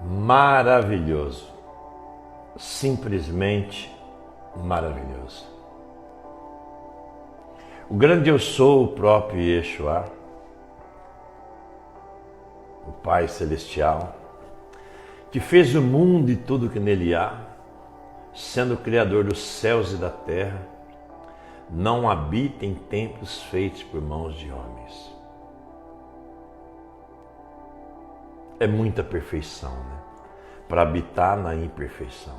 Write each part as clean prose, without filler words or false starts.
maravilhoso, simplesmente maravilhoso. O grande eu sou, o próprio Yeshua, o Pai Celestial, que fez o mundo e tudo que nele há, sendo o Criador dos céus e da terra, não habita em templos feitos por mãos de homens. É muita perfeição, né? Para habitar na imperfeição.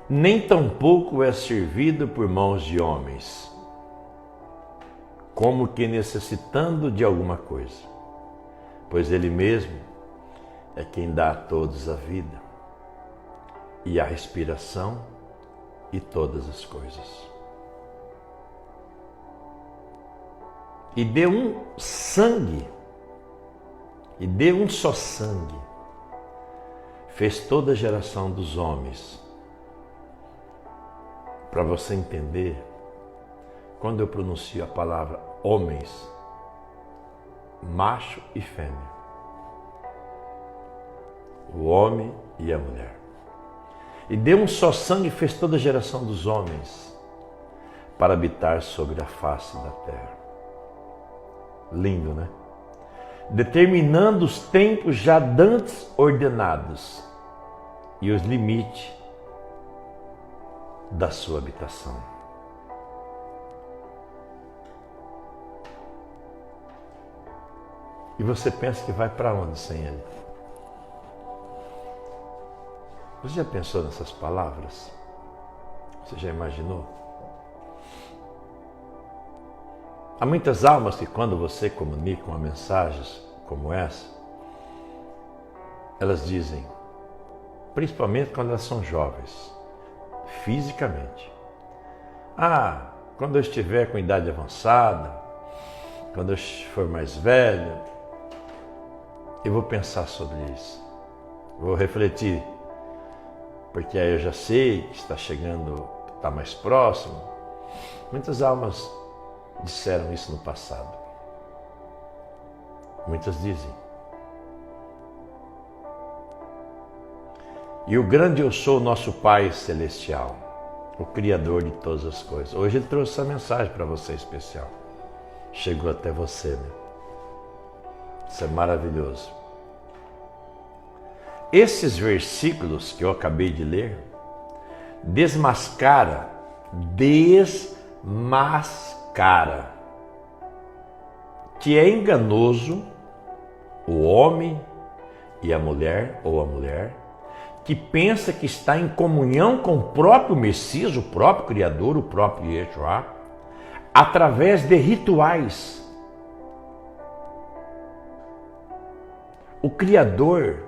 Nem tampouco é servido por mãos de homens, como que necessitando de alguma coisa, pois Ele mesmo é quem dá a todos a vida e a respiração e todas as coisas. E deu um sangue, e deu um só sangue, fez toda a geração dos homens. Para você entender, quando eu pronuncio a palavra homens, macho e fêmea, o homem e a mulher. E deu um só sangue e fez toda a geração dos homens para habitar sobre a face da terra. Lindo, né? Determinando os tempos já dantes ordenados e os limites da sua habitação. E você pensa que vai para onde sem Ele? Você já pensou nessas palavras? Você já imaginou? Há muitas almas que quando você comunica uma mensagem como essa, elas dizem, principalmente quando elas são jovens, fisicamente. Quando eu estiver com idade avançada, quando eu for mais velho, eu vou pensar sobre isso. Vou refletir. Porque aí eu já sei que está chegando, está mais próximo. Muitas almas disseram isso no passado. Muitas dizem. E o grande eu sou, nosso Pai Celestial, o Criador de todas as coisas. Hoje Ele trouxe essa mensagem para você especial. Chegou até você, né? Isso é maravilhoso. Esses versículos que eu acabei de ler desmascara, que é enganoso o homem e a mulher, ou a mulher, que pensa que está em comunhão com o próprio Messias, o próprio Criador, o próprio Yeshua, através de rituais. O Criador,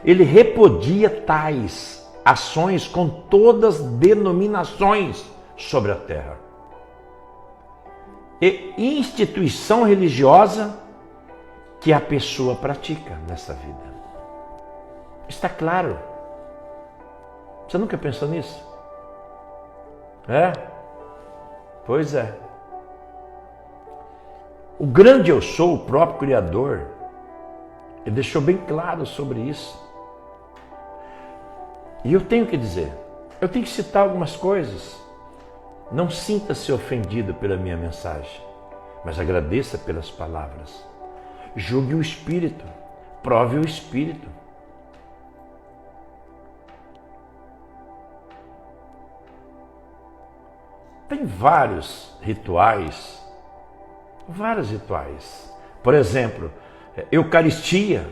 Ele repudia tais ações com todas as denominações sobre a terra. E instituição religiosa que a pessoa pratica nessa vida. Está claro. Você nunca pensou nisso? É? Pois é. O grande eu sou, o próprio Criador, Ele deixou bem claro sobre isso. E eu tenho que dizer, eu tenho que citar algumas coisas. Não sinta-se ofendido pela minha mensagem, mas agradeça pelas palavras. Julgue o Espírito, prove o Espírito. Tem vários rituais. Por exemplo, Eucaristia,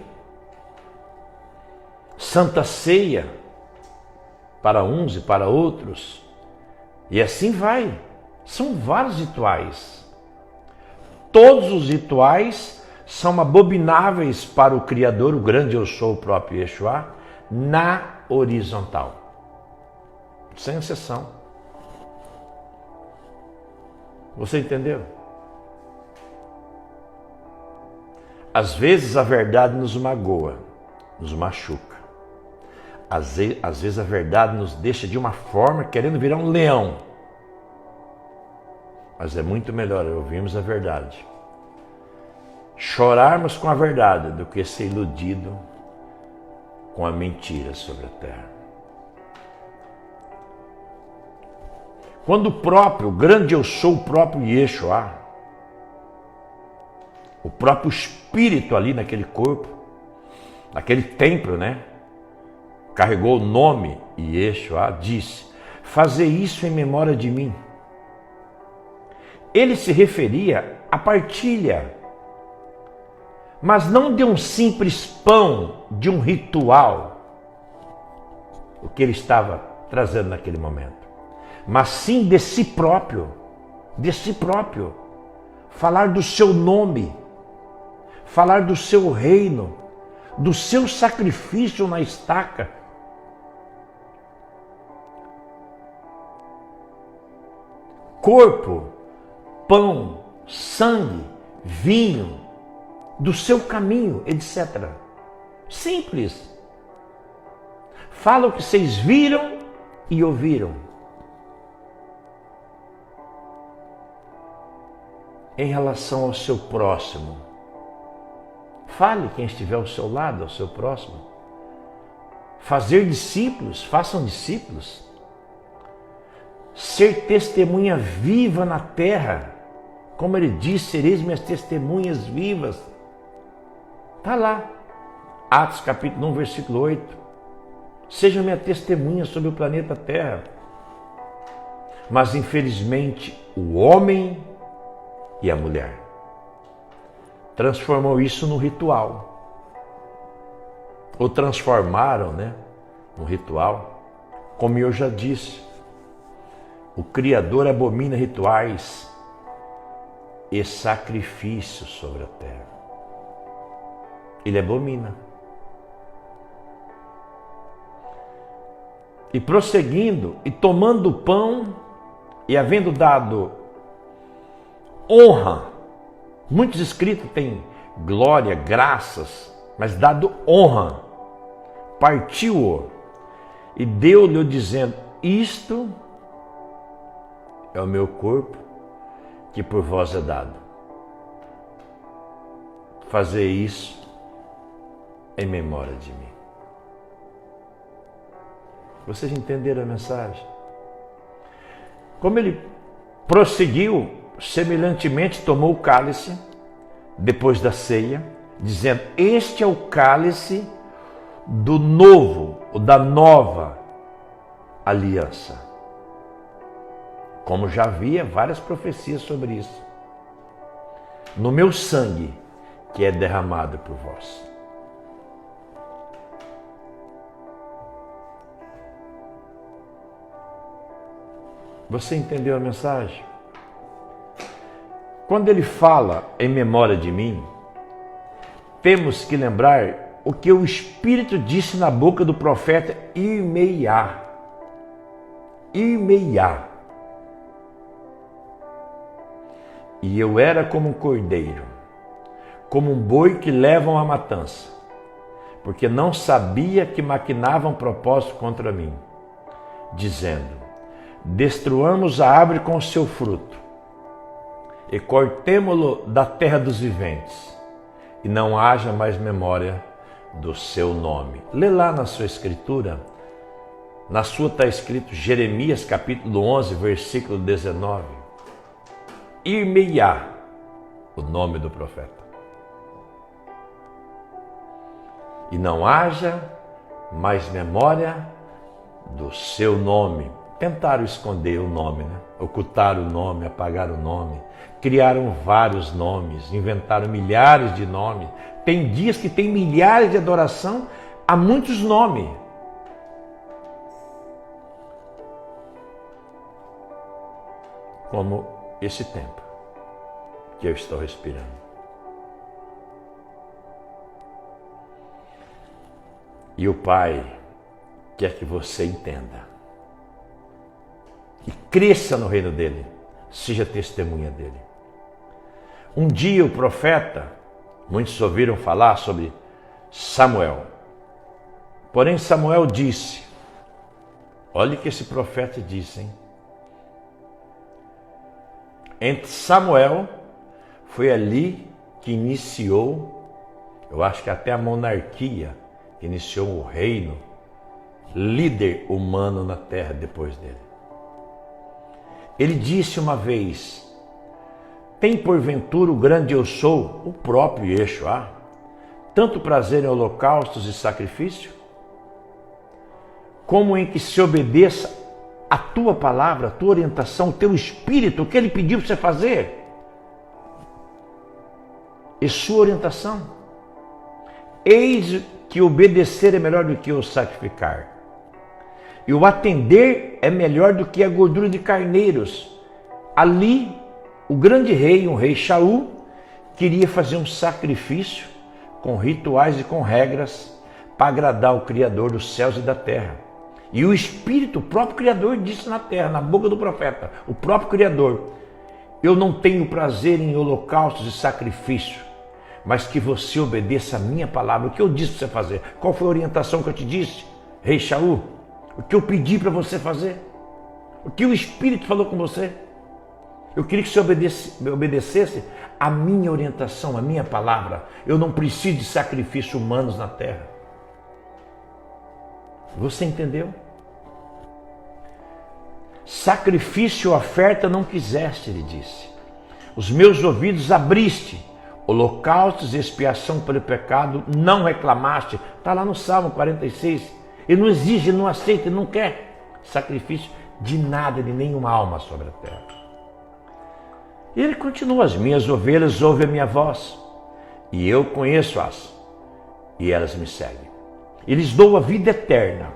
Santa Ceia, para uns e para outros, e assim vai. São vários rituais. Todos os rituais são abomináveis para o Criador, o grande eu sou, o próprio Yeshua, na horizontal, sem exceção. Você entendeu? Às vezes a verdade nos magoa, nos machuca. Às vezes a verdade nos deixa de uma forma querendo virar um leão. Mas é muito melhor ouvirmos a verdade, chorarmos com a verdade, do que ser iludido com a mentira sobre a terra. Quando o próprio grande eu sou, o próprio Yeshua, o próprio Espírito ali naquele corpo, naquele templo, né? Carregou o nome Yeshua, disse: fazer isso em memória de mim. Ele se referia à partilha, mas não de um simples pão, de um ritual, o que ele estava trazendo naquele momento, mas sim de si próprio, falar do seu nome, falar do seu reino, do seu sacrifício na estaca. Corpo, pão, sangue, vinho, do seu caminho, etc. Simples. Fala o que vocês viram e ouviram. Em relação ao seu próximo, fale quem estiver ao seu lado, ao seu próximo. Fazer discípulos, façam discípulos. Ser testemunha viva na terra, como ele diz, sereis minhas testemunhas vivas. Está lá, Atos capítulo 1, versículo 8. Seja minha testemunha sobre o planeta Terra. Mas infelizmente o homem e a mulher transformou isso no ritual. Ou transformaram, né, no ritual. Como eu já disse, o Criador abomina rituais e sacrifícios sobre a terra. Ele abomina. E prosseguindo, e tomando o pão, e havendo dado honra, muitos escritos têm glória, graças, mas dado honra, partiu-o e deu-lhe dizendo: isto é o meu corpo que por vós é dado. Fazer isso em memória de mim. Vocês entenderam a mensagem? Como ele prosseguiu, semelhantemente tomou o cálice, depois da ceia, dizendo: este é o cálice do novo, ou da nova aliança. Como já havia várias profecias sobre isso. No meu sangue, que é derramado por vós. Você entendeu a mensagem? Quando ele fala em memória de mim, temos que lembrar o que o Espírito disse na boca do profeta Irmeiá. Irmeiá. E eu era como um cordeiro, como um boi que levam à matança, porque não sabia que maquinavam propósito contra mim, dizendo: destruamos a árvore com o seu fruto, e cortemo-lo da terra dos viventes, e não haja mais memória do seu nome. Lê lá na sua escritura, na sua está escrito Jeremias capítulo 11, versículo 19. Irmeiá, o nome do profeta. E não haja mais memória do seu nome. Tentaram esconder o nome, né? Ocultaram o nome, apagaram o nome. Criaram vários nomes, inventaram milhares de nomes. Tem dias que tem milhares de adoração a muitos nomes. Como esse tempo que eu estou respirando. E o Pai quer que você entenda e cresça no reino dele, seja testemunha dele. Um dia o profeta, muitos ouviram falar sobre Samuel. Porém Samuel disse, olha o que esse profeta disse, hein? Entre Samuel, foi ali que iniciou, eu acho que até a monarquia que iniciou o reino, líder humano na terra depois dele. Ele disse uma vez: tem porventura o grande eu sou, o próprio Yeshua, tanto prazer em holocaustos e sacrifício, como em que se obedeça a tua palavra, a tua orientação, o teu espírito, o que ele pediu para você fazer? E sua orientação? Eis que obedecer é melhor do que o sacrificar. E o atender é melhor do que a gordura de carneiros. Ali, o grande rei, um rei Shaul, queria fazer um sacrifício com rituais e com regras para agradar o Criador dos céus e da terra. E o Espírito, o próprio Criador, disse na terra, na boca do profeta, o próprio Criador: eu não tenho prazer em holocaustos e sacrifício, mas que você obedeça a minha palavra. O que eu disse para você fazer? Qual foi a orientação que eu te disse, rei Shaul? O que eu pedi para você fazer? O que o Espírito falou com você? Eu queria que você obedecesse a minha orientação, a minha palavra. Eu não preciso de sacrifícios humanos na terra. Você entendeu? Sacrifício ou oferta não quiseste, ele disse. Os meus ouvidos abriste. Holocaustos e expiação pelo pecado não reclamaste. Está lá no Salmo 46. Ele não exige, ele não aceita, ele não quer sacrifício de nada, de nenhuma alma sobre a terra. E ele continua: as minhas ovelhas ouvem a minha voz, e eu conheço-as, e elas me seguem. E lhes dou a vida eterna,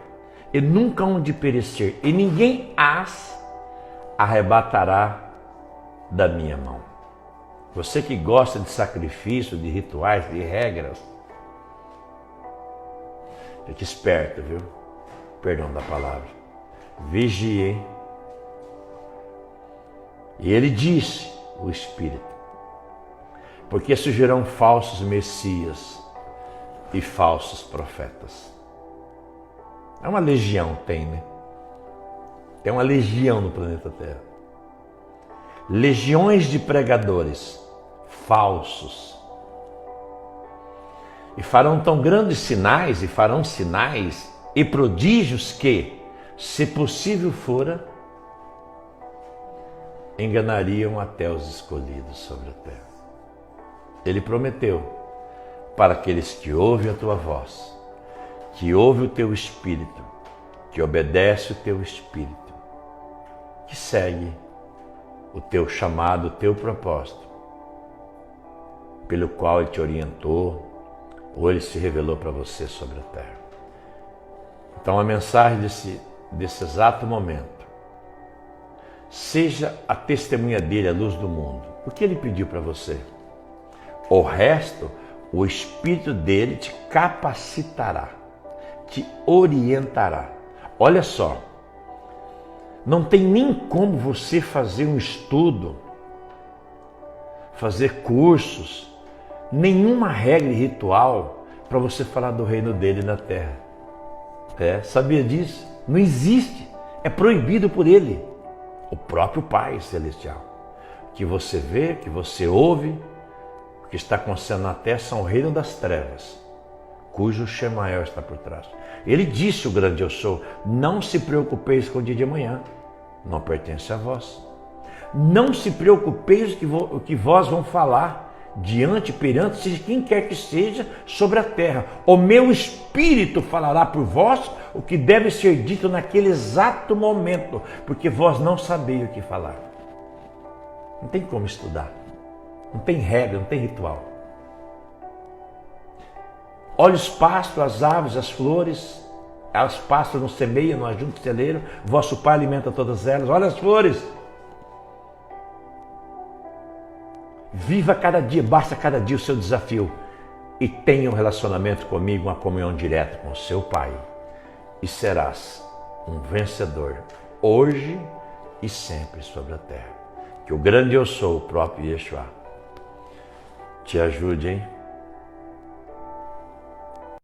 e nunca hão de perecer, e ninguém as arrebatará da minha mão. Você que gosta de sacrifício, de rituais, de regras, fique esperto, viu? Perdão da palavra. Vigie. E ele disse, o Espírito: porque surgirão falsos messias e falsos profetas. É uma legião, tem, né? Tem uma legião no planeta Terra. Legiões de pregadores falsos. E farão tão grandes sinais, e farão sinais e prodígios que, se possível fora, enganariam até os escolhidos sobre a terra. Ele prometeu para aqueles que ouvem a tua voz, que ouvem o teu espírito, que obedece o teu espírito, que segue o teu chamado, o teu propósito, pelo qual ele te orientou, ou ele se revelou para você sobre a terra. Então a mensagem desse exato momento: seja a testemunha dele, a luz do mundo. O que ele pediu para você? O resto, o Espírito dele te capacitará, te orientará. Olha só, não tem nem como você fazer um estudo, fazer cursos, nenhuma regra e ritual para você falar do reino dele na terra. Sabia disso? Não existe. É proibido por ele, o próprio Pai Celestial. O que você vê, o que você ouve, o que está acontecendo na terra são o reino das trevas, cujo Shemael está por trás. Ele disse, o grande eu sou: não se preocupeis com o dia de amanhã, não pertence a vós. Não se preocupeis o que vós vão falar perante, seja quem quer que seja, sobre a terra. O meu Espírito falará por vós o que deve ser dito naquele exato momento, porque vós não sabeis o que falar. Não tem como estudar, não tem regra, não tem ritual. Olha os pastos, as aves, as flores, as pastas não semeiam, não ajuntam celeiro, vosso Pai alimenta todas elas. Olha as flores. Viva cada dia, basta cada dia o seu desafio e tenha um relacionamento comigo, uma comunhão direta com o seu Pai, e serás um vencedor hoje e sempre sobre a terra. Que o grande eu sou, o próprio Yeshua, te ajude, hein?